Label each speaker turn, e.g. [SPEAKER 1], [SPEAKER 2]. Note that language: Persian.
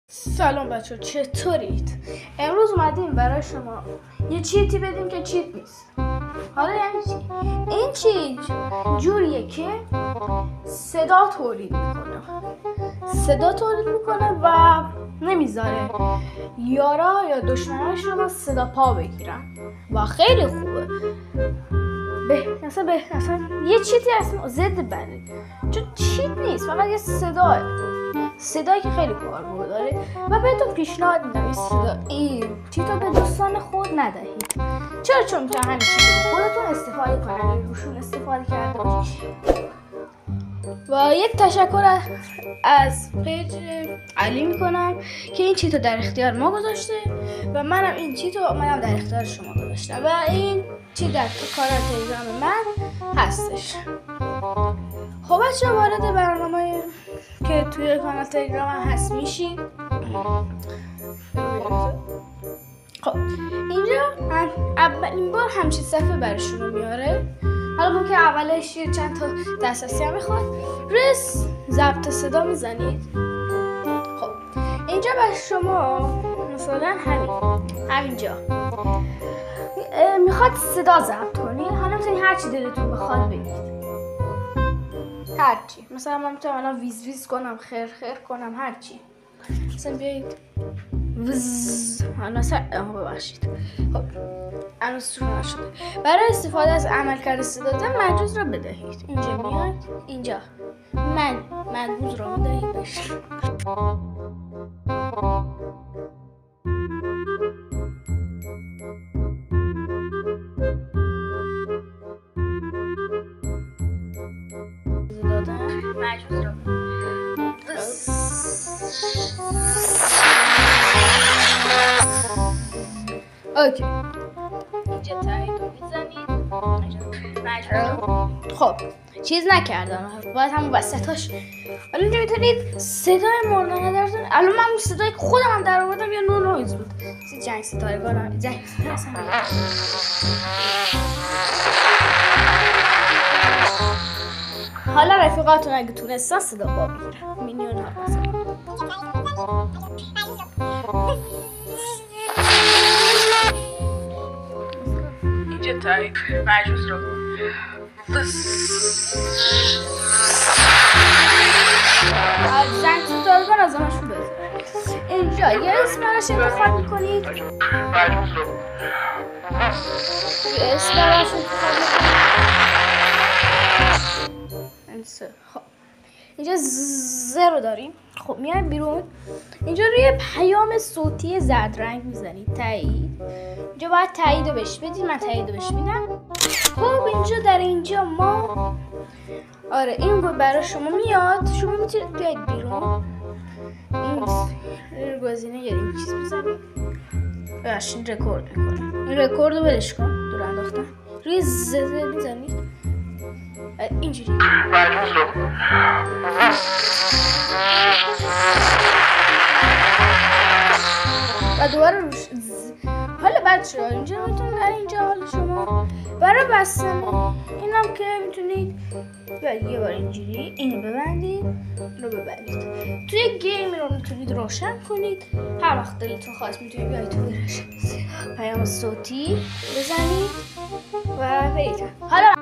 [SPEAKER 1] سلام بچه، چطورید؟ امروز اومدیم برای شما یه چیتی بدیم که چیت نیست. حالا یعنی چی؟ این چیت جوریه که صدا تولید میکنه و نمیذاره یارا یا دشمناش رو با صدا پا بگیرن و خیلی خوبه. مثلا یه چیتی هست ضد بله، چون چیت نیست، فقط یه صدایی که خیلی کاربرد داره و بهتون پیشنهاد میدم این چیتو به دوستان خود ندهید. چرا؟ چون که همین چیتو به خودتون استفاده کنن، روشون استفاده کرده باشید. و یک تشکر از پیج علی میکنم که این چیتو در اختیار ما گذاشته و منم این چیتو در اختیار شما گذاشتم و این چیت در کانال تلگرام من هستش. خب بچه، وارد برنامه که توی کانال تلگرام هست میشید. خب اینجا اولین بار همچین صفحه برای شما میاره. حالا ممکن اولش چند تا دسترسی هم میخواد. روی ضبط صدا میزنید. خب اینجا برای شما مثلا همینجا میخواد صدا ضبط کنید. حالا میتونید هرچی دلتون بخواد بگید، هرچی. مثلا من میتونم الان ویز ویز کنم، خیر خیر کنم، هرچی. مثلا بیایید وز ببخشید. خب الان سرعت شده. برای استفاده از عملکرد صدا مجوز را بدهید. اینجا میاد، اینجا مجوز را بدهید بشه. مجوز را اوکی. اینجا تایید رو میزنید. خب چیز نکردم، باید همون وسطاش. حالا اینجا میتونید صدای مورد نظرتون. الان من اون صدایی که خودم هم در آوردم یا نویز بود. جنگ ستارگان حالا رفیقاتون اگه تونستن صدا با بگیرن، مینیون ها اینجا تایید مجوز رو زنگ ستارگان از همشون بزن. اینجا یه اسم براش انتخاب میکنید. مجوز رو یه اسم براش انتخاب میکنید. خب اینجا زرو داریم. خب میایم بیرون. اینجا روی پیام صوتی زرد رنگ میزنید تایید. اینجا باید تایید رو بهش بدید. من تایید رو بهش میدم. خب اینجا در اینجا ما این بود برای شما میاد. شما میتونید بیاید بیرون. این گزینه این چیز بزنید. این رکورد میکنه. این رکورد رو بلش کن. دور انداختن. روی زده میزنید اینجوری. و دوباره روش حالا بچه ها اینجا میتونید در اینجا حالا شما برای بستن اینم که میتونید یه بار اینجوری اینو ببندید، رو ببرید. توی گیم رو میتونید روشن کنید. هر وقت دلتون خواست میتونید بیایید توی پیام صوتی بزنید و برید. حالا